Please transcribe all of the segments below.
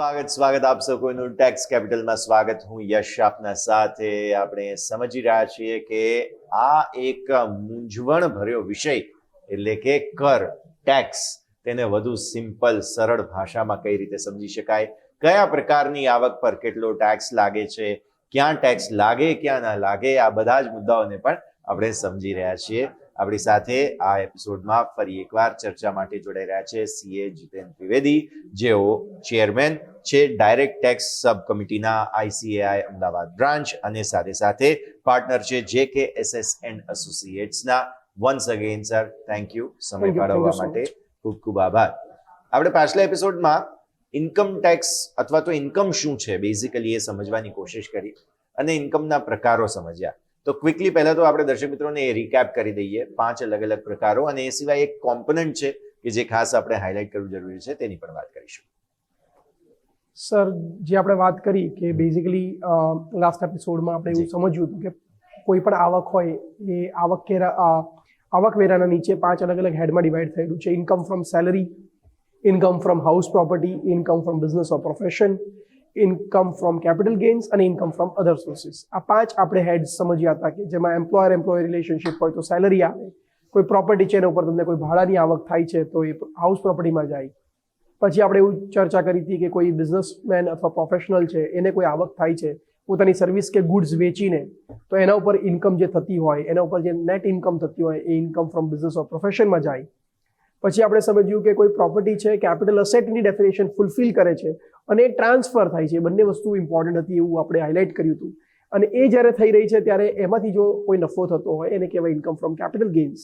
સ્વાગત આપ સૌ કોઈનું ટેક્સ કેપિટલમાં સ્વાગત. હું યશ આપના સાથે. આપણે સમજી રહ્યા છીએ કે આ એક મૂંઝવણ ભર્યો વિષય એટલે કે કર ટેક્સ, તેને વધુ સિમ્પલ સરળ ભાષામાં કઈ રીતે સમજી શકાય, કયા પ્રકારની આવક પર કેટલો ટેક્સ લાગે છે, ક્યાં ટેક્સ લાગે ક્યાં ના લાગે, આ બધા જ મુદ્દાઓને પણ આપણે સમજી રહ્યા છીએ. આપણી સાથે આ એપિસોડમાં ફરી એકવાર ચર્ચા માટે જોડાઈ રહ્યા છે સીએ જીતેન ત્રિવેદી, જેઓ ચેરમેન છે ડાયરેક્ટ ટેક્સ સબ કમિટીના આઈસીએઆઈ અમદાવાદ બ્રાન્ચ અને સાથે સાથે પાર્ટનર છે JKSS એન્ડ એસોસિએટ્સના. Once again sir, thank you સમય ફાળવવા માટે, ખૂબ ખૂબ આભાર. આપણે પાછલા એપિસોડમાં ઇન્કમ ટેક્સ અથવા તો ઇન્કમ શું છે બેઝિકલી એ સમજવાની કોશિશ કરી અને ઇન્કમના પ્રકારો સમજ્યા. તો ક્વિકલી પહેલા તો આપણે દર્શક મિત્રોને એ રિકેપ કરી દઈએ 5 અલગ અલગ પ્રકારો, અને એ સિવાય એક કોમ્પોનન્ટ છે કે જે ખાસ આપણે હાઇલાઇટ કરવું જરૂરી છે, તેની પણ વાત કરીશું. સર, જે આપણે વાત કરી કે બેઝિકલી લાસ્ટ એપિસોડમાં આપણે એવું સમજ્યું હતું કે કોઈ પણ આવક હોય એ આવકવેરાના નીચે 5 અલગ અલગ હેડમાં ડિવાઈડ થયેલું છે. Income from salary, income from house property, income from business or profession, income from capital gains અને ઇન્કમ ફ્રોમ અધર સોર્સિસ. આ 5 આપણે હેડ્સ સમજ્યા હતા કે જેમાં એમ્પ્લોયર રિલેશનશિપ હોય તો સેલરી આવે, કોઈ પ્રોપર્ટી છે એના ઉપર તમને કોઈ ભાડાની આવક થાય છે તો એ હાઉસ પ્રોપર્ટીમાં જાય. પછી આપણે એવું ચર્ચા કરી હતી કે કોઈ બિઝનેસમેન અથવા પ્રોફેશનલ છે એને કોઈ આવક થાય છે પોતાની સર્વિસ કે ગુડ્સ વેચીને, તો એના ઉપર ઇન્કમ જે થતી હોય, એના ઉપર જે નેટ ઇન્કમ થતી હોય એ ઇન્કમ ફ્રોમ બિઝનેસ ઓર પ્રોફેશનમાં જાય. પછી આપણે સમજ્યું કે કોઈ પ્રોપર્ટી છે કેપિટલ અસેટની ડેફિનેશન ફૂલફિલ કરે છે અને એ ટ્રાન્સફર થાય છે. બંને વસ્તુ ઇમ્પોર્ટન્ટ હતી એવું આપણે હાઇલાઇટ કર્યું હતું. અને એ જ્યારે થઈ રહી છે ત્યારે એમાંથી જો કોઈ નફો થતો હોય એને કહેવાય ઇન્કમ ફ્રોમ કેપિટલ ગેઇન્સ.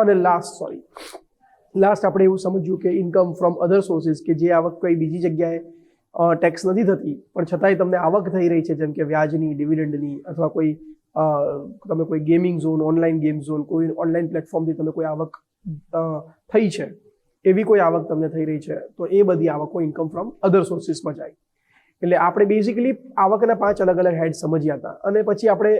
અને લાસ્ટ આપણે એવું સમજ્યું કે ઇન્કમ ફ્રોમ અધર સોર્સિસ, કે જે આવક કોઈ બીજી જગ્યાએ ટેક્સ નથી થતી પણ છતાંય તમને આવક થઈ રહી છે, જેમ કે વ્યાજની, ડિવિડન્ડની, અથવા કોઈ તમે કોઈ gaming zone, online game zone, કોઈ ઓનલાઈન પ્લેટફોર્મથી તમે કોઈ આવક થઈ છે, એવી કોઈ આવક તમને થઈ રહી છે તો એ બધી આવકો ઇન્કમ ફ્રોમ અધર સોર્સિસમાં જાય. એટલે આપણે બેઝિકલી આવકના 5 અલગ અલગ હેડ સમજ્યા હતા. અને પછી આપણે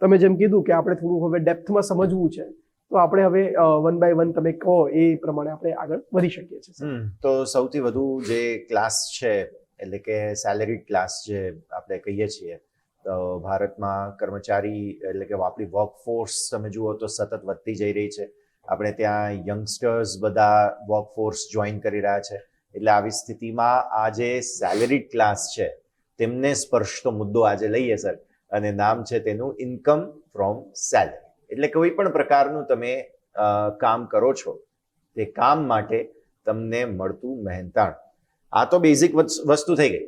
તમે જેમ કીધું કે આપણે થોડું હવે ડેપ્થમાં સમજવું છે, તો આપણે હવે 1 by 1 તમે કહો એ પ્રમાણે આપણે આગળ વધી શકીએ છીએ. તો સૌથી વધુ જે ક્લાસ છે એટલે કે સેલેરીડ ક્લાસ જે આપણે કહીએ છીએ, તો ભારતમાં કર્મચારી એટલે કે આપણી વર્કફોર્સ તમે જુઓ તો સતત વધતી જઈ રહી છે. આપણે ત્યાં યંગસ્ટર્સ બધા વર્કફોર્સ જોઈન કરી રહ્યા છે. એટલે આવી સ્થિતિમાં આ જે સેલેરીડ ક્લાસ છે તેમને સ્પર્શતો મુદ્દો આજે લઈએ સર, અને નામ છે તેનું ઇન્કમ ફ્રોમ સેલરી. એટલે કોઈ પણ પ્રકારનું તમે કામ કરો છો તે કામ માટે તમને મળતું મહેનતાણ, આ તો બેઝિક વસ્તુ થઈ ગઈ.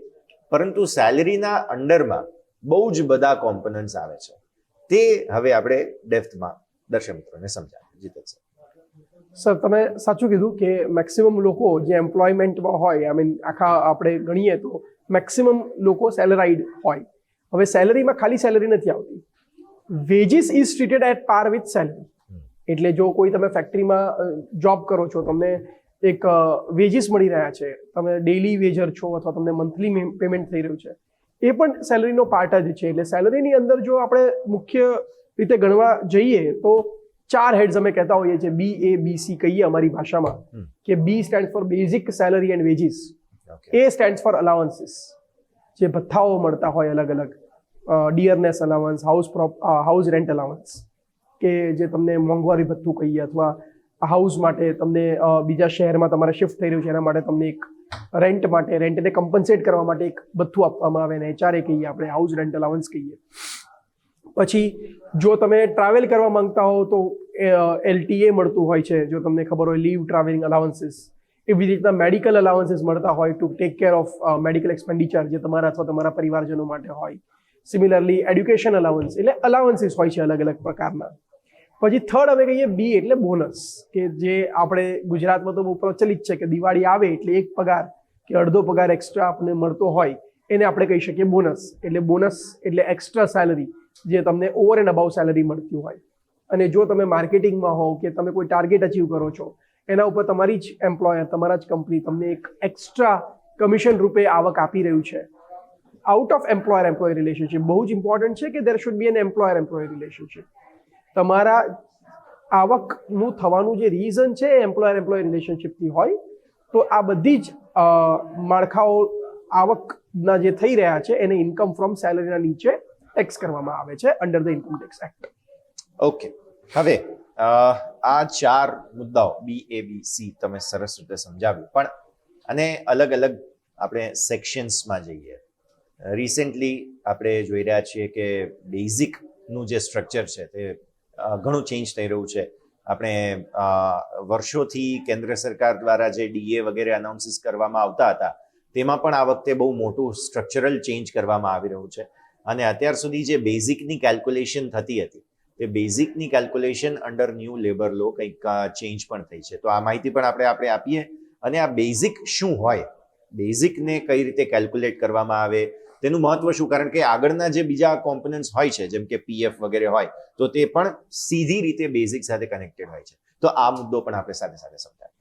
પરંતુ સેલરીના અંડરમાં બહુ જ બધા કોમ્પોનન્ટ્સ આવે છે. તે હવે આપણે ડેપ્થમાં દર્શક મિત્રોને સમજાવીએ. જીતેન સર. સર, તમે સાચું કીધું કે મેક્સિમમ લોકો જે એમ્પ્લોયમેન્ટમાં હોય, આઈ મીન આખા આપણે ગણીએ તો મેક્સિમમ લોકો સેલરાઇડ હોય. હવે સેલરીમાં ખાલી સેલરી નથી આવતી, વેજીસ ઇઝ ટ્રીટેડ એટ પાર વિથ સેલરી. એટલે જો કોઈ તમે ફેક્ટરીમાં જોબ કરો છો, તમને એક વેજીસ મળી રહ્યા છે, તમે ડેઇલી વેજર છો અથવા તમને મંથલી પેમેન્ટ થઈ રહ્યું છે, એ પણ સેલરીનો પાર્ટ જ છે. એટલે સેલરીની અંદર જો આપણે મુખ્ય રીતે ગણવા જઈએ તો 4 હેડ્સ અમે કહેતા હોઈએ છીએ, BABC કહીએ અમારી ભાષામાં, કે B stand for basic salary and wages, A stand for allowances, જે ભથ્થાઓ મળતા હોય અલગ અલગ, ડિયરનેસ અલાવન્સ, હાઉસ રેન્ટ અલાવન્સ, કે જે તમને મોંઘવારી ભથ્થું કહીએ, અથવા હાઉસ માટે તમને બીજા શહેરમાં તમારે શિફ્ટ થઈ રહ્યું છે એના માટે તમને એક રેન્ટને કમ્પન્સેટ કરવા માટે એક ભથ્થું આપવામાં આવે, ને HRA કહીએ આપણે, હાઉસ રેન્ટ અલાવન્સ કહીએ. પછી જો તમે ટ્રાવેલ કરવા માંગતા હો તો LTA મળતું હોય છે, જો તમને ખબર હોય, લીવ ટ્રાવેલિંગ અલાવન્સીસ. એવી રીતના મેડિકલ અલાવન્સીસ મળતા હોય to take care of medical expenditure, જે તમારા અથવા તમારા પરિવારજનો માટે હોય. સિમિલરલી એડ્યુકેશન અલાવન્સ, એટલે અલાવન્સીસ હોય છે અલગ અલગ પ્રકારના. પછી થર્ડ અમે કહીએ B એટલે બોનસ, કે જે આપણે ગુજરાતમાં તો બહુ પ્રચલિત છે કે દિવાળી આવે એટલે એક પગાર કે અડધો પગાર એક્સ્ટ્રા આપણને મળતો હોય એને આપણે કહી શકીએ બોનસ. એટલે બોનસ એટલે એક્સ્ટ્રા સેલરી જે તમને ઓવર એન્ડ અબાઉ સેલરી મળતી હોય. અને જો તમે માર્કેટિંગમાં હોવ કે તમે કોઈ ટાર્ગેટ અચીવ કરો છો, એના ઉપર તમારી જ એમ્પ્લોયર, તમારા જ કંપની તમને એક એક્સ્ટ્રા કમિશન રૂપે આવક આપી રહ્યું છે. આઉટ ઓફ એમ્પ્લોયર રિલેશનશિપ બહુ જ ઇમ્પોર્ટન્ટ છે કે there should be an employer relationship. તમારા આવકનું થવાનું જે રીઝન છે એમ્પ્લોયર રિલેશનશિપથી હોય, તો આ બધી જ માળખાઓ આવકના જે થઈ રહ્યા છે એને ઇન્કમ ફ્રોમ સેલરીના નીચે ટેક્સ કરવામાં આવે છે under the income tax act. Okay, હવે આ 4 મુદ્દાઓ BABC તમે સરસ રીતે સમજાવ્યું, પણ અને અલગ અલગ આપણે સેક્શન્સમાં જઈએ. રિસેન્ટલી આપણે જોઈ રહ્યા છીએ કે બેઝિકનું જે સ્ટ્રક્ચર છે તે ઘણું ચેન્જ થઈ રહ્યું છે. આપણે વર્ષોથી કેન્દ્ર સરકાર દ્વારા જે DA વગેરે અનાઉન્સીસ કરવામાં આવતા હતા તેમાં પણ આ વખતે બહુ મોટું સ્ટ્રક્ચરલ ચેન્જ કરવામાં આવી રહ્યું છે. અને અત્યાર સુધી જે બેઝિકની કેલ્ક્યુલેશન થતી હતી તે બેઝિકની કેલ્ક્યુલેશન અંડર ન્યૂ લેબર લો કંઈક ચેન્જ પણ થઈ છે. તો આ માહિતી પણ આપણે આપીએ, અને આ બેઝિક શું હોય, બેઝિકને કઈ રીતે કેલ્ક્યુલેટ કરવામાં આવે, તેનું મહત્વ શું, કારણ કે આગળના જે બીજા કોમ્પોનન્ટ્સ હોય છે જેમ કે PF વગેરે હોય તો તે પણ સીધી રીતે બેઝિક સાથે કનેક્ટેડ હોય છે. તો આ મુદ્દો પણ આપણે સાથે સાથે સમજાવીએ.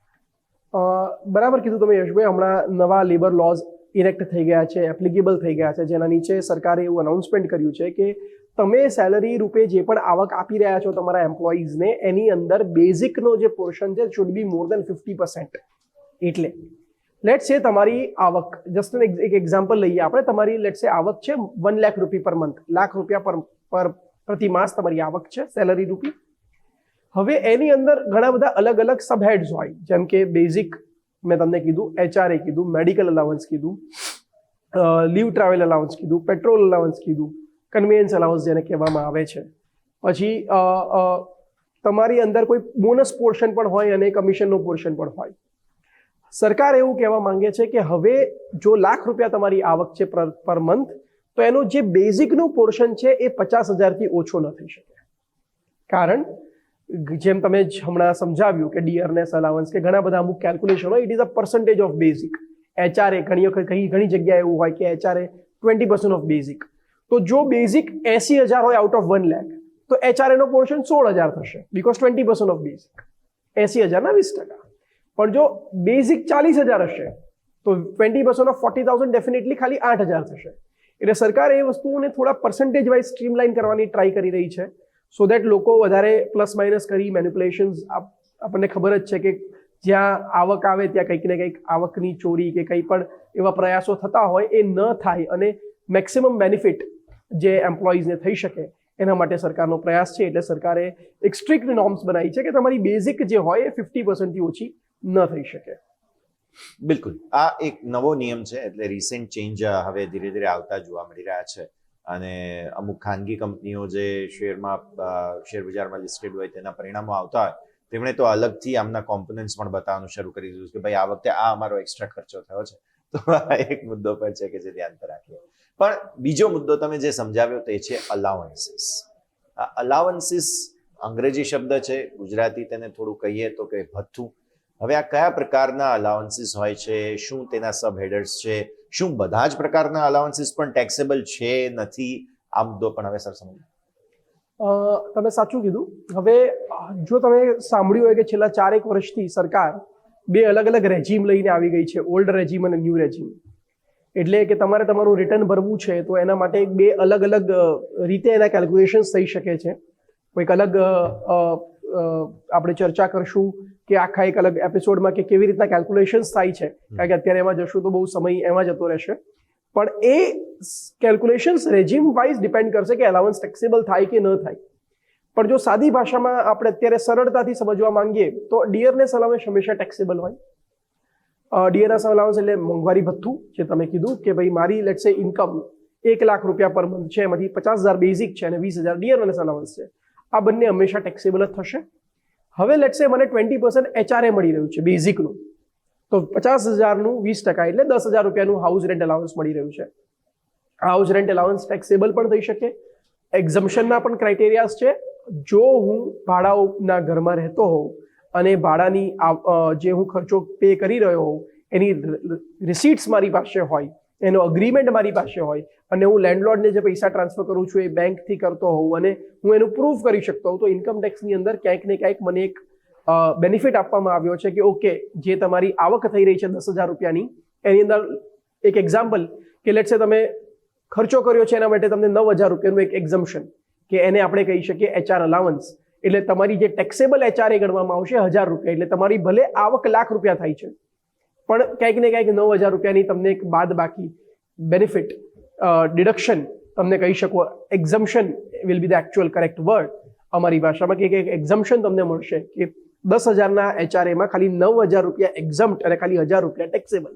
બરાબર કીધું તમે યશભાઈ. હમણાં નવા લેબર લોઝ ઇરેક્ટ થઈ ગયા છે, એપ્લિકેબલ થઈ ગયા છે, જેના નીચે સરકારે એવું અનાઉન્સમેન્ટ કર્યું છે કે તમે સેલરી રૂપે જે પણ આવક આપી રહ્યા છો તમારા એમ્પ્લોઈઝને, એની અંદર બેઝિકનો જે પોર્શન છે શુડ બી મોર દેન 50%. એટલે લેટ્સ સે તમારી આવક, જસ્ટ એક એક્ઝામ્પલ લઈએ આપણે, તમારી લેટ્સ સે આવક છે 1 લાખ રૂપી પર મંથ, લાખ રૂપિયા પર પ્રતિ માસ તમારી આવક છે સેલરી રૂપી. હવે એની અંદર ઘણા બધા અલગ અલગ સબહેડ્સ હોય, જેમ કે બેઝિક મેં તમને કીધું, HRA કીધું, મેડિકલ અલાવન્સ કીધું, લીવ ટ્રાવેલ અલાવન્સ કીધું, પેટ્રોલ અલાવન્સ કીધું, કન્વેયન્સ અલાવન્સ જેને કહેવામાં આવે છે. પછી તમારી અંદર કોઈ બોનસ પોર્શન પણ હોય અને કમિશનનો પોર્શન પણ હોય. સરકાર એવું કહેવા માંગે છે કે હવે જો લાખ રૂપિયા તમારી આવક છે પર મંથ, તો એનો જે બેઝિકનું પોર્શન છે એ 50,000થી ઓછો ન થઈ શકે. કારણ જેમ તમે હમણાં સમજાવ્યું કે ડિયરનેસ અલાવન્સ કે ઘણા બધા અમુક કેલ્ક્યુલેશન હોય, it is a percentage of basic. HRA ઘણી જગ્યાએ એવું હોય કે HRA 20% ઓફ બેઝિક. તો જો બેઝિક 80,000 હોય આઉટ ઓફ 1 લાખ, તો HRA નો પોર્શન 16,000 થશે, બીકોઝ 20% ઓફ બેઝિક, 80,000ના 20%. પણ જો બેઝિક 40,000 હશે તો 20% ઓફ 40,000 ડેફિનેટલી ખાલી 8,000 થશે. એટલે સરકાર એ વસ્તુઓને થોડા પર્સન્ટેજ વાઇઝ સ્ટ્રીમલાઇન કરવાની ટ્રાય કરી રહી છે, સો દેટ લોકો વધારે પ્લસ માઇનસ કરી મેનિપ્યુલેશન્સ, આપણને ખબર જ છે કે જ્યાં આવક આવે ત્યાં કંઈક ને કંઈક આવકની ચોરી કે કંઈ પણ એવા પ્રયાસો થતા હોય એ ન થાય અને મેક્સિમમ બેનિફિટ જે એમ્પ્લોઈઝને થઈ શકે એના માટે સરકારનો પ્રયાસ છે. એટલે સરકારે એક સ્ટ્રિક્ટ નોર્મ્સ બનાવી છે કે તમારી બેઝિક જે હોય એ 50%થી ઓછી ન થઈ શકે. બિલકુલ, આ એક નવો નિયમ છે, એટલે રિસેન્ટ ચેન્જ હવે ધીરે ધીરે આવતા જોવા મળી રહ્યા છે. અને અમુક ખાનગી કંપનીઓ જે શેર બજારમાં લિસ્ટેડ હોય તેના પરિણામો આવતા હોય તેમણે તો અલગથી આમના કોમ્પોનન્ટ્સ પણ બતાવવાનું શરૂ કરી દીધું કે ભાઈ આ વખતે આ અમારો એક્સ્ટ્રા ખર્ચો થયો છે. તો આ એક મુદ્દો પણ છે કે જે ધ્યાન પર રાખીએ. પણ બીજો મુદ્દો તમે જે સમજાવ્યો તે છે અલાવન્સીસ. આ અલાવન્સીસ અંગ્રેજી શબ્દ છે, ગુજરાતી તેને થોડું કહીએ તો કે ભથ્થું. હવે આ કયા પ્રકારના અલાવન્સીસ હોય છે, શું તેના સબ હેડર્સ છે, શું બધા જ પ્રકારના અલાવન્સીસ પણ ટેક્સેબલ છે નથી, આ મુદ્દો પણ હવે સર સમજો. તમે સાચું કીધું. હવે જો તમે સાંભળ્યું હોય કે છેલ્લા 4-1 વર્ષથી સરકાર 2 અલગ અલગ રેજીમ લઈને આવી ગઈ છે, ઓલ્ડ રેજીમ અને ન્યૂ રેજીમ. એટલે કે તમારે તમારું રિટર્ન ભરવું છે તો એના માટે 2 અલગ અલગ રીતે એના કેલ્ક્યુલેશન્સ થઈ શકે છે. કોઈક અલગ આપણે ચર્ચા કરશું કે આખા એક અલગ એપિસોડમાં કે કેવી રીતના કેલ્ક્યુલેશન્સ થાય છે, કારણ કે અત્યારે એમાં જશું તો બહુ સમય એમાં જતો રહેશે. પણ એ કેલ્ક્યુલેશન્સ રેજીમ વાઇઝ ડિપેન્ડ કરશે કે અલાવન્સ ટેક્સેબલ થાય કે ન થાય. પણ જો સાદી ભાષામાં આપણે અત્યારે સરળતાથી સમજવા માંગીએ તો ડિયરનેસ અલાવન્સ હંમેશા ટેક્સેબલ હોય. ડિયરનેસ અલાવન્સ એટલે મોંઘવારી ભથ્થું, જે તમે કીધું કે ભાઈ મારી લેટ્સ સે ઇન્કમ 1 લાખ રૂપિયા પર મંથ છે, એમાંથી 50,000 બેઝિક છે અને 20,000 ડિયરનેસ અલાવન્સ છે. આ બંને હંમેશા ટેક્સેબલ જ થશે. હવે લેટ્સ સે મને 20% HRA મળી રહ્યું છે બેઝિકનું, તો 50,000નું 20% એટલે 10,000 રૂપિયાનું હાઉસ રેન્ટ અલાવન્સ મળી રહ્યું છે. હાઉસ રેન્ટ અલાવન્સ ટેક્સેબલ પણ થઈ શકે. એક્ઝમ્પશનના પણ ક્રાઇટેરિયાસ છે. જો હું ભાડાઓના ઘરમાં રહેતો હોઉં અને ભાડાની જે હું ખર્ચો પે કરી રહ્યો હોઉં એની રિસીટ્સ મારી પાસે હોય, એનો અગ્રીમેન્ટ મારી પાસે હોય અને હું લેન્ડલોર્ડને જે પૈસા ટ્રાન્સફર કરું છું એ બેંકથી કરતો હોઉં અને હું એનું પ્રૂફ કરી શકતો હોઉં, તો ઇન્કમ ટેક્સની અંદર ક્યાંક ને ક્યાંક મને એક બેનિફિટ આપવામાં આવ્યો છે કે ઓકે, જે તમારી આવક થઈ રહી છે 10,000 રૂપિયાની, એની અંદર એક એક્ઝામ્પલ કે લેટ્સ સે તમે ખર્ચો કર્યો છે એના માટે તમને 9,000 રૂપિયાનું એક એક્ઝમ્પશન, કે એને આપણે કહી શકીએ HR અલાવન્સ. એટલે તમારી જે ટેક્સેબલ HRA ગણવામાં આવશે 1,000 રૂપિયા. એટલે તમારી ભલે આવક લાખ રૂપિયા થાય છે પણ ક્યાંક ને ક્યાંક 9,000 રૂપિયાની તમને એક બાદ બાકી બેનિફિટ ડિડક્શન તમને કહી શકો, exemption will be the actual correct word અમારી ભાષામાં, કે એક્ઝમ્પશન તમને મળશે કે 10,000ના HRAમાં ખાલી 9,000 રૂપિયા એક્ઝમ્પ્ટ અને ખાલી 1,000 રૂપિયા ટેક્સેબલ.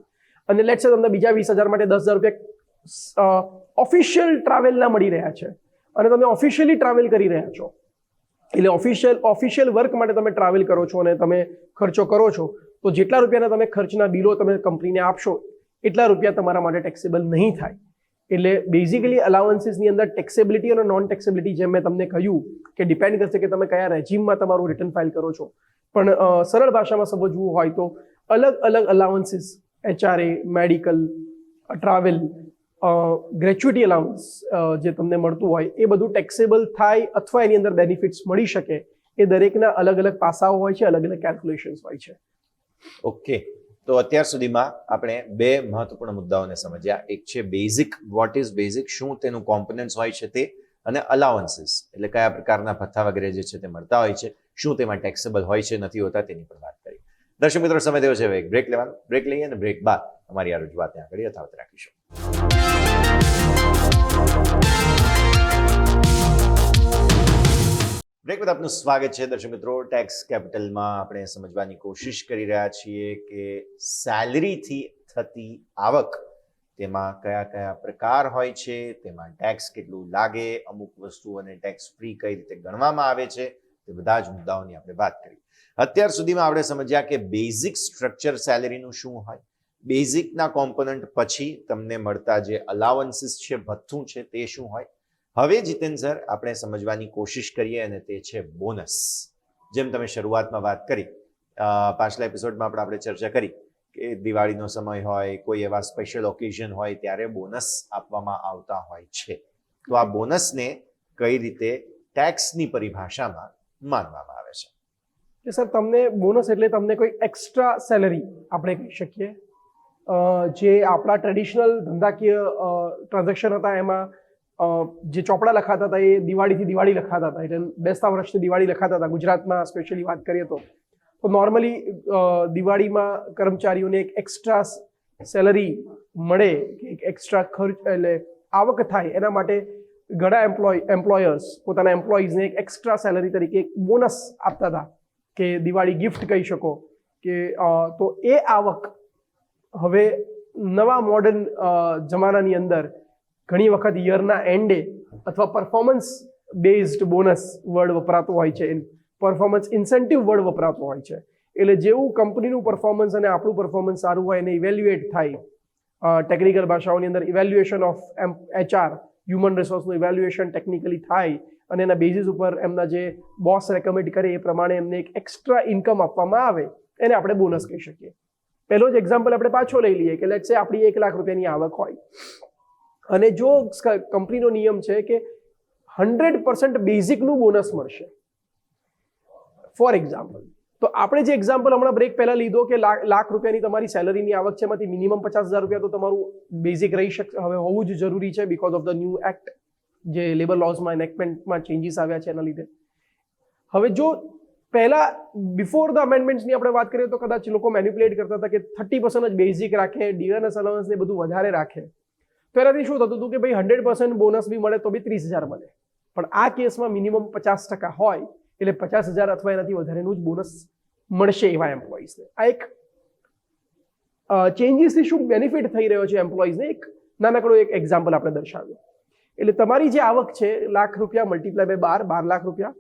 અને લેટ્સ સે તમને બીજા 20,000 માટે 10,000 રૂપિયા ઓફિશિયલ ટ્રાવેલના મળી રહ્યા છે અને તમે ઓફિશિયલી ટ્રાવેલ કરી રહ્યા છો, એટલે ઓફિશિયલ વર્ક માટે તમે ટ્રાવેલ કરો છો અને તમે ખર્ચો કરો છો, તો જેટલા રૂપિયાના તમે ખર્ચના બિલો તમે કંપનીને આપશો એટલા રૂપિયા તમારા માટે ટેક્સેબલ નહીં થાય. એટલે બેઝિકલી અલાવન્સીસની અંદર ટેક્સેબિલિટી અને નોન ટેક્સેબિલિટી, જેમ મેં તમને કહ્યું કે ડિપેન્ડ કરશે કે તમે કયા રેજીમમાં તમારું રિટર્ન ફાઇલ કરો છો, પણ સરળ ભાષામાં સમજવું હોય તો અલગ અલગ અલાવન્સીસ, HRA, medical, travel, gratuity allowance જે તમને મળતું હોય એ બધું ટેક્સેબલ થાય અથવા એની અંદર બેનિફિટ્સ મળી શકે, એ દરેકના અલગ અલગ પાસાઓ હોય છે, અલગ અલગ કેલ્ક્યુલેશન્સ હોય છે. ઓકે, તો અત્યાર સુધીમાં આપણે બે મહત્વપૂર્ણ મુદ્દાઓને સમજ્યા. એક છે બેઝિક, વોટ ઇઝ બેઝિક, શું તેનું કોમ્પોનન્ટ્સ હોય છે તે, અને અલાવન્સીસ એટલે કયા પ્રકારના ભથ્થા વગેરે જે છે તે મળતા હોય છે, શું તેમાં ટેક્સેબલ હોય છે નથી હોતા તેની પણ વાત કરી. દર્શક મિત્રો, સમય થયો છે હવે એક બ્રેક લેવાનો. બ્રેક લઈએ અને બ્રેક બાદ અમારી આ રજૂઆતને આગળ યથાવત રાખીશું. બ્રેક બાદ આપનું સ્વાગત છે. દર્શક મિત્રો, ટેક્સ કેપિટલમાં આપણે સમજવાની કોશિશ કરી રહ્યા છીએ કે સેલરીથી થતી આવક, તેમાં કયા કયા પ્રકાર હોય છે, તેમાં ટેક્સ કેટલું લાગે, અમુક વસ્તુઓને ટેક્સ ફ્રી કઈ રીતે ગણવામાં આવે છે, તે બધા જ મુદ્દાઓની આપણે વાત કરી. અત્યાર સુધીમાં આપણે સમજ્યા કે બેઝિક સ્ટ્રક્ચર સેલેરીનું શું હોય, બેઝિકના કોમ્પોનન્ટ પછી તમને મળતા જે અલાવન્સીસ છે, ભથ્થું છે, તે શું હોય. હવે જીતેન સર, આપણે સમજવાની કોશિશ કરીએ અને તે છે બોનસ. જેમ તમે શરૂઆતમાં વાત કરી, પાછલા એપિસોડમાં પણ આપણે ચર્ચા કરી કે દિવાળીનો સમય હોય, કોઈ એવા સ્પેશિયલ ઓકેઝન હોય ત્યારે બોનસ આપવામાં આવતા હોય છે. તો આ બોનસને કઈ રીતે ટેક્સની પરિભાષામાં માનવામાં આવે છે? કે સર, તમને બોનસ એટલે તમને કોઈ એક્સ્ટ્રા સેલરી આપણે કહી શકીએ, જે આપણા ટ્રેડિશનલ ધંધાકીય ટ્રાન્ઝેક્શન હતા એમાં જે ચોપડા લખાતા હતા એ દિવાળીથી દિવાળી લખાતા હતા, એટલે બેસતા વર્ષથી દિવાળી લખાતા હતા. ગુજરાતમાં સ્પેશિયલી વાત કરીએ તો નોર્મલી દિવાળીમાં કર્મચારીઓને એક એક્સ્ટ્રા સેલરી મળે, એક એક્સ્ટ્રા ખર્ચ એટલે આવક થાય, એના માટે ઘણા એમ્પ્લોયર્સ પોતાના એમ્પ્લોઈઝને એક એક્સ્ટ્રા સેલરી તરીકે એક બોનસ આપતા હતા, કે દિવાળી ગિફ્ટ કહી શકો. કે તો એ આવક હવે નવા મોડર્ન જમાનાની અંદર ઘણી વખત યરના એન્ડે અથવા પરફોર્મન્સ બેઝડ બોનસ વર્ડ વપરાતો હોય છે, પરફોર્મન્સ ઇન્સેન્ટિવ વર્ડ વપરાતો હોય છે. એટલે જેવું કંપનીનું પરફોર્મન્સ અને આપણું પરફોર્મન્સ સારું હોય એને ઇવેલ્યુએટ થાય, ટેકનિકલ ભાષાઓની અંદર ઇવેલ્યુએશન ઓફ HR, હ્યુમન રિસોર્સનું ઇવેલ્યુએશન ટેકનિકલી થાય અને એના બેઝિસ ઉપર એમના જે બોસ રેકમેન્ડ કરે એ પ્રમાણે એમને એક એક્સ્ટ્રા ઇન્કમ આપવામાં આવે, એને આપણે બોનસ કહી શકીએ. પહેલો જ એક્ઝામ્પલ આપણે પાછો લઈ લઈએ કે લેટ્સ સે આપણી 1 લાખ રૂપિયાની આવક હોય અને જો કંપનીનો નિયમ છે કે 100% બેઝિકનું બોનસ મળશે. ફોર એક્ઝામ્પલ, તો આપણે જે એક્ઝામ્પલ હમણાં બ્રેક પહેલા લીધો કે લાખ રૂપિયાની તમારી સેલરીની આવક છે, એમાંથી મિનિમમ 50,000 રૂપિયા તો તમારું બેઝિક રહી શકે, હવે હોવું જ જરૂરી છે because of the new act, જે લેબર લોઝમાં એનેક્ટમેન્ટમાં ચેન્જીસ આવ્યા છે એના લીધે. હવે જો પહેલા બિફોર ધ અમેન્ડમેન્ટ્સની આપણે વાત કરીએ તો કદાચ લોકો મેન્યુપ્યુલેટ કરતા હતા કે 30% જ બેઝિક રાખે, ડીએનએસ અલાવન્સ ને બધું વધારે રાખે, તો એનાથી શું થતું હતું કે ભાઈ 100% બોનસ બી મળે તો બી 30,000 મળે. પણ આ કેસમાં મિનિમમ 50% હોય એટલે 50,000 અથવા એનાથી વધારેનું જ બોનસ મળશે એવા એમ્પ્લોઈઝને. આ એક ચેન્જીસથી શું બેનિફિટ થઈ રહ્યો છે એમ્પ્લોઈઝને, એક નાનકડો એક એક્ઝામ્પલ આપણે દર્શાવ્યો. એટલે તમારી જે આવક છે લાખ રૂપિયા મલ્ટીપ્લાય બાય 12 લાખ રૂપિયા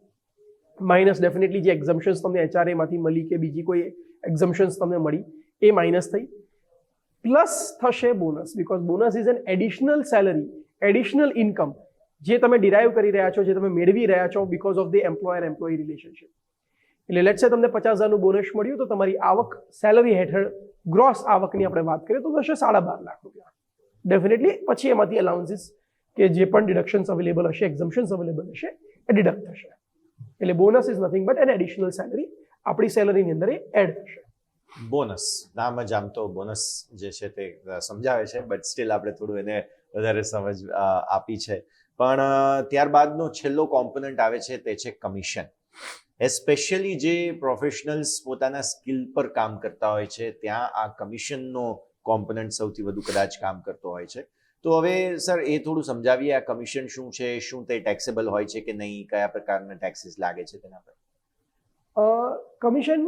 માઇનસ ડેફિનેટલી જે એક્ઝમ્પશન્સ તમને HRA માંથી મળી કે બીજી કોઈ એક્ઝમ્પશન્સ તમને મળી એ માઇનસ થઈ, પ્લસ થશે bonus, because bonus is an additional salary, additional income જે તમે ડિરાઈવ કરી રહ્યા છો, જે તમે મેળવી રહ્યા છો because of the employer employee relationship. એટલે લેટ્સ સે તમને 50,000નું બોનસ મળ્યું તો તમારી આવક સેલરી હેઠળ ગ્રોસ આવકની આપણે વાત કરીએ તો થશે 12.5 લાખ રૂપિયા. ડેફિનેટલી પછી એમાંથી અલાઉન્સીસ કે જે પણ ડિડક્શન્સ અવેલેબલ હશે, એક્ઝમ્પશન્સ અવેલેબલ હશે, એ ડિડક્ટ થશે. એટલે bonus is nothing but an additional salary આપણી સેલરીની અંદર એ એડ થશે. બોનસ નામ જ આમ તો બોનસ જે છે તે સમજાવે છે, બટ સ્ટીલ આપણે થોડું એને વધારે સમજ આપી છે. પણ ત્યારબાદનો છેલ્લો કોમ્પોનન્ટ આવે છે તે છે કમિશન. એસ્પેશિયલી જે પ્રોફેશનલ્સ પોતાના સ્કિલ પર કામ કરતા હોય છે ત્યાં આ કમિશનનો કોમ્પોનન્ટ સૌથી વધુ કદાચ કામ કરતો હોય છે. તો હવે સર એ થોડું સમજાવીએ, આ કમિશન શું છે, શું તે ટેક્સેબલ હોય છે કે નહીં, કયા પ્રકારના ટેક્સીસ લાગે છે તેના પર? કમિશન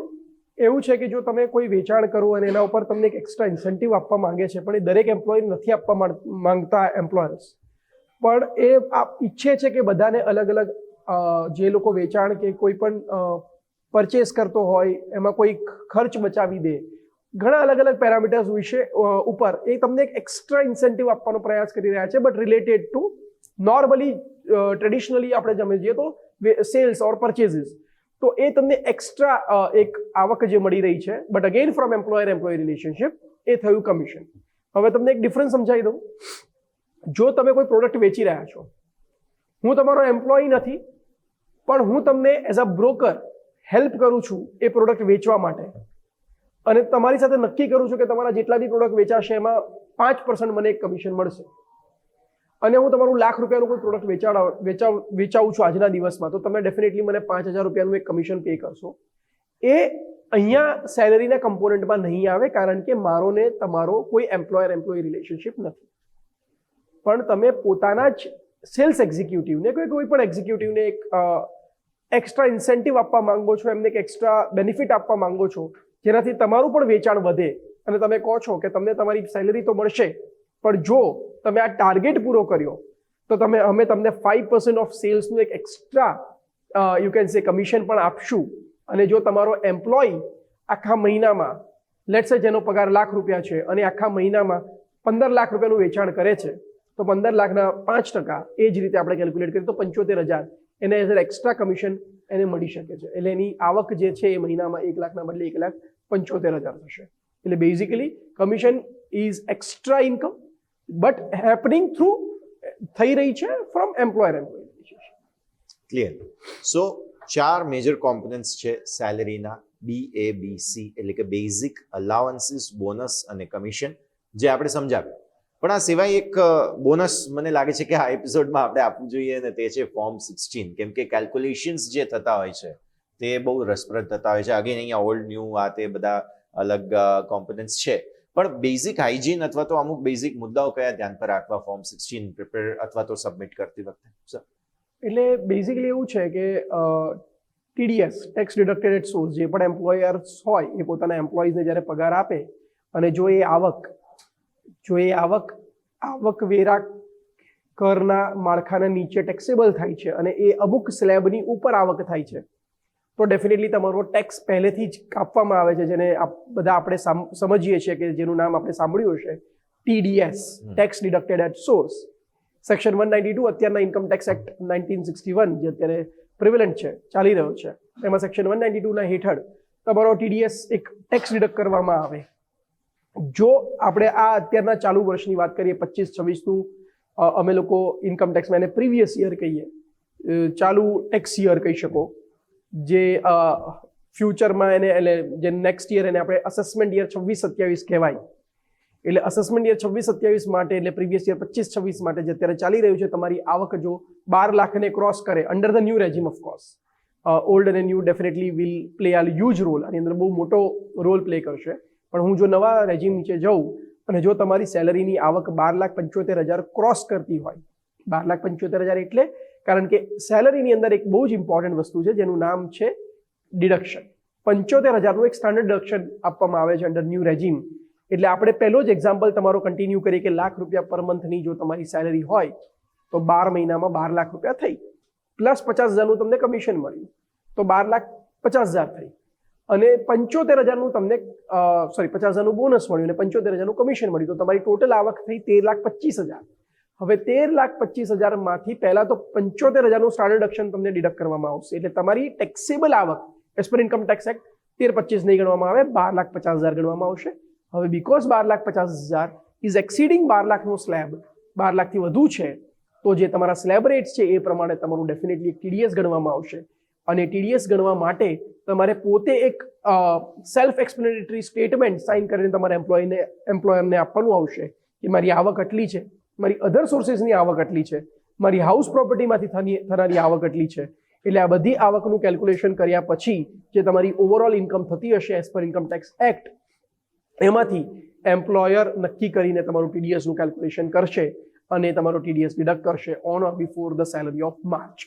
એવું છે કે જો તમે કોઈ વેચાણ કરો અને એના ઉપર તમને એક એક્સ્ટ્રા ઇન્સેન્ટિવ આપવા માંગે છે, પણ એ દરેક એમ્પ્લોયર નથી આપવા માંગતા એમ્પ્લોયર્સ, પણ એ ઈચ્છે છે કે બધાને અલગ અલગ જે લોકો વેચાણ કે કોઈ પણ પરચેસ કરતો હોય એમાં કોઈ ખર્ચ બચાવી દે, ઘણા અલગ અલગ પેરામીટર્સ વિશે ઉપર એ તમને એક એક્સ્ટ્રા ઇન્સેન્ટિવ આપવાનો પ્રયાસ કરી રહ્યા છે, but related to normally traditionally આપણે સમજીએ તો સેલ્સ ઓર પરચેઝીસ, તો એ તમને એક્સ્ટ્રા એક આવક જે મળી રહી છે, but again from employer relationship, એ થયું કમિશન. હવે તમને એક ડિફરન્સ સમજાવી દઉં. જો તમે કોઈ પ્રોડક્ટ વેચી રહ્યા છો, હું તમારો એમ્પ્લોય નથી, પણ હું તમને એઝ અ બ્રોકર હેલ્પ કરું છું એ પ્રોડક્ટ વેચવા માટે, અને તમારી સાથે નક્કી કરું છું કે તમારા જેટલા બી પ્રોડક્ટ વેચાશે એમાં 5% મને એક કમિશન મળશે, અને હું તમારું ₹1,00,000 કોઈ પ્રોડક્ટ વેચાવું છું આજના દિવસમાં, તો તમે ડેફિનેટલી મને ₹5,000 એક કમિશન પે કરશો. એ અહીંયા સેલરીના કમ્પોનન્ટમાં નહીં આવે, કારણ કે મારો ને તમારો કોઈ એમ્પ્લોય રિલેશનશિપ નથી. પણ તમે પોતાના જ સેલ્સ એક્ઝિક્યુટિવને કોઈ પણ એક્ઝિક્યુટિવને એક એક્સ્ટ્રા ઇન્સેન્ટિવ આપવા માંગો છો, એમને એક એક્સ્ટ્રા બેનિફિટ આપવા માંગો છો, જેનાથી તમારું પણ વેચાણ વધે, અને તમે કહો છો કે તમને તમારી સેલરી તો મળશે, પણ જો તમે આ ટાર્ગેટ પૂરો કર્યો તો અમે તમને 5% ઓફ સેલ્સનું એક extra you can say commission પણ આપશું. અને જો તમારો એમ્પ્લોય આખા મહિનામાં લેટ્સ સે જેનો પગાર ₹1,00,000 છે અને આખા મહિનામાં ₹15,00,000 વેચાણ કરે છે, તો 15,00,000ના 5%, એ જ રીતે આપણે કેલ્ક્યુલેટ કરીએ તો 75,000 એને એઝ અ એક્સ્ટ્રા કમિશન એને મળી શકે છે. એટલે એની આવક જે છે એ મહિનામાં 1,00,000ના બદલે 1,75,000 થશે. એટલે basically commission is extra income, but happening through થઈ રહી છે from employer. Clear. So 4 major components છે સેલરીના, BABC, એટલે કે બેઝિક, અલાવન્સીસ, બોનસ અને કમિશન, જે આપણે સમજાવ્યું. પણ આ સિવાય એક બોનસ મને લાગે છે કે આ એપિસોડમાં આપણે આપવું જોઈએ, અને તે છે ફોર્મ 16, કેમ કે કેલ્ક્યુલેશન્સ જે થતા હોય છે તે બહુ રસપ્રદ થતા હોય છે. અગેન અહીંયા ઓલ્ડ ન્યૂ આ તે બધા અલગ કોમ્પોનન્ટ્સ છે, પણ બેઝિક હાઇજીન અથવા તો અમુક બેઝિક મુદ્દાઓ કયા ધ્યાન પર રાખવા ફોર્મ 16 પ્રિપેર અથવા તો સબમિટ કરતી વખતે? સર, એટલે બેઝિકલી એવું છે કે TDS, tax deducted at source, જે પણ એમ્પ્લોયર્સ હોય એ પોતાના એમ્પ્લોઈઝને જ્યારે પગાર આપે, અને જો એ આવકવેરા કરના માળખાના નીચે ટેક્સેબલ થાય છે અને એ અમુક સ્લેબની ઉપર આવક થાય છે, તો ડેફિનેટલી તમારો ટેક્સ પહેલેથી જ કાપવામાં આવે છે, જેને બધા આપણે સમજીએ છીએ કે જેનું નામ આપણે સાંભળ્યું હશે, TDS, tax deducted at source. Section 192 અત્યારના ઇન્કમ ટેક્સ એક્ટ 1961 જે અત્યારે પ્રિવેલન્ટ છે, ચાલી રહ્યો છે, એમાં સેક્શન 192ના હેઠળ તમારો TDS એક ટેક્સ ડિડક્ટ કરવામાં આવે. જો આપણે આ અત્યારના ચાલુ વર્ષની વાત કરીએ, 25-26નું અમે લોકો ઇન્કમ ટેક્સમાં એને પ્રીવિયસ યર કહીએ, ચાલુ ટેક્સ યર કહી શકો, જે ફ્યુચરમાં એને એટલે જે નેક્સ્ટ યર એને આપણે અસેસમેન્ટ યર 26-27 કહેવાય. એટલે અસેસમેન્ટ યર 26-27 માટે, એટલે પ્રીવિયસ યર 25-26 માટે જે અત્યારે ચાલી રહ્યું છે, તમારી આવક જો 12 લાખને ક્રોસ કરે under the new regime, of course old અને ન્યૂ ડેફિનેટલી વિલ પ્લે આ હ્યુજ રોલ, આની અંદર બહુ મોટો રોલ પ્લે કરશે. પણ હું જો નવા રેજીમ નીચે જાઉં અને જો તમારી સેલરીની આવક 12,75,000 ક્રોસ કરતી હોય, 12,75,000 એટલે કારણ કે સેલરીની અંદર એક બહુ જ ઇમ્પોર્ટન્ટ વસ્તુ છે જેનું નામ છે ડિડક્શન. 75,000નું એક સ્ટાન્ડર્ડ ડિડક્શન આપવામાં આવે છે અંડર ન્યૂ રેજીમ. એટલે આપણે પહેલો જ એક્ઝામ્પલ તમારો કન્ટિન્યુ કરીએ કે ₹1,00,000 પર મંથની જો તમારી સેલરી હોય તો 12 મહિનામાં ₹12,00,000 થઈ, પ્લસ 50,000નું તમને કમિશન મળ્યું, તો 12,50,000 થઈ, અને 75,000નું તમને 50,000નું બોનસ મળ્યું અને 75,000નું કમિશન મળ્યું, તો તમારી ટોટલ આવક થઈ 13,25,000. હવે 13,25,000માંથી પહેલા તો 75,000નું સ્ટાન્ડર્ડ ડિડક્શન તમને ડિડક્ટ કરવામાં આવશે, એટલે તમારી ટેક્સેબલ આવક as per income tax act 13,25 નહીં ગણવામાં આવે, 12,50,000 ગણવામાં આવશે. હવે બીકોઝ 12,50,000 ઇઝ એક્સીડિંગ 12,00,000નો સ્લેબ, 12,00,000થી વધુ છે, તો જે તમારા સ્લેબ રેટ છે એ પ્રમાણે તમારું ડેફિનેટલી એક TDS ગણવામાં આવશે. અને TDS ગણવા માટે તમારે પોતે એક સેલ્ફ એક્સપ્લેનેટરી સ્ટેટમેન્ટ સાઇન કરીને તમારા એમ્પ્લોયરને આપવાનું આવશે કે મારી આવક આટલી છે, મારી અધર સોર્સિસની આવક આટલી છે, મારી હાઉસ પ્રોપર્ટીમાંથી થનારી આવક આટલી છે. એટલે આ બધી આવકનું કેલ્ક્યુલેશન કર્યા પછી જે તમારી ઓવરઓલ ઇન્કમ થતી હશે as per income tax act, એમાંથી એમ્પ્લોયર નક્કી કરીને તમારું ટીડીએસનું કેલ્ક્યુલેશન કરશે અને તમારો ટીડીએસ ડિડક્ટ કરશે on or before the salary of March.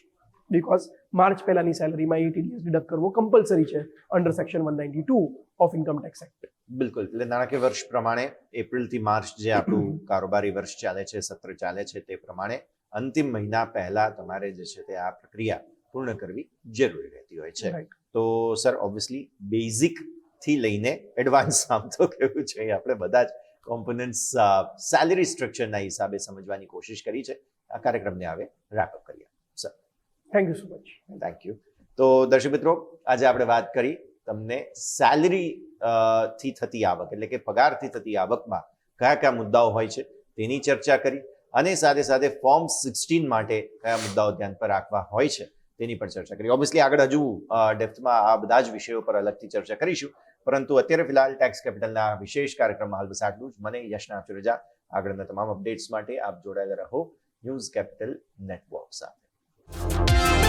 Because March પહેલાની સેલરીમાં એ ટીડીએસ ડિડક્ટ કરવો કમ્પલસરી છે under section 192 of income tax act. બિલકુલ. એટલે નાણાકીય વર્ષ પ્રમાણે એપ્રિલથી માર્ચ જે આપણું કારોબારી વર્ષ ચાલે છે, સત્ર ચાલે છે, તે પ્રમાણે અંતિમ મહિના પહેલા તમારે જે છે તે આ પ્રક્રિયા પૂર્ણ કરવી જરૂરી રહેતી હોય છે. Right. તો સર ઓબ્વિયસલી બેઝિક થી લઈને એડવાન્સ આમ તો કેવું છે આપણે બધા જ કોમ્પોનન્ટ્સ સેલરી સ્ટ્રક્ચરના હિસાબે સમજવાની કોશિશ કરી છે. આ કાર્યક્રમને હવે રેપ અપ કરીએ. Sir thank you so much. Thank you. તો દર્શક મિત્રો, આજે આપણે વાત કરી તમને સેલરી થી થતી આવક એટલે કે પગારથી થતી આવકમાં કયા કયા મુદ્દાઓ હોય છે તેની ચર્ચા કરી અને સાથે સાથે ફોર્મ 16 માટે કયા મુદ્દાઓ ધ્યાન પર રાખવા હોય છે તેની પણ ચર્ચા કરી. ઓબ્વિયસલી આગળ હજુ ડેપ્થમાં આ બધા જ વિષયો પર અલગથી ચર્ચા કરીશું, પરંતુ અત્યારે ફિલહાલ ટેક્સ કેપિટલના વિશેષ કાર્યક્રમમાં હાલ બસ આટલું જ. મને યશના આપજો રજા. આગળના તમામ અપડેટ્સ માટે આપ જોડાયેલા રહો ન્યૂઝ કેપિટલ નેટવર્ક સાથે.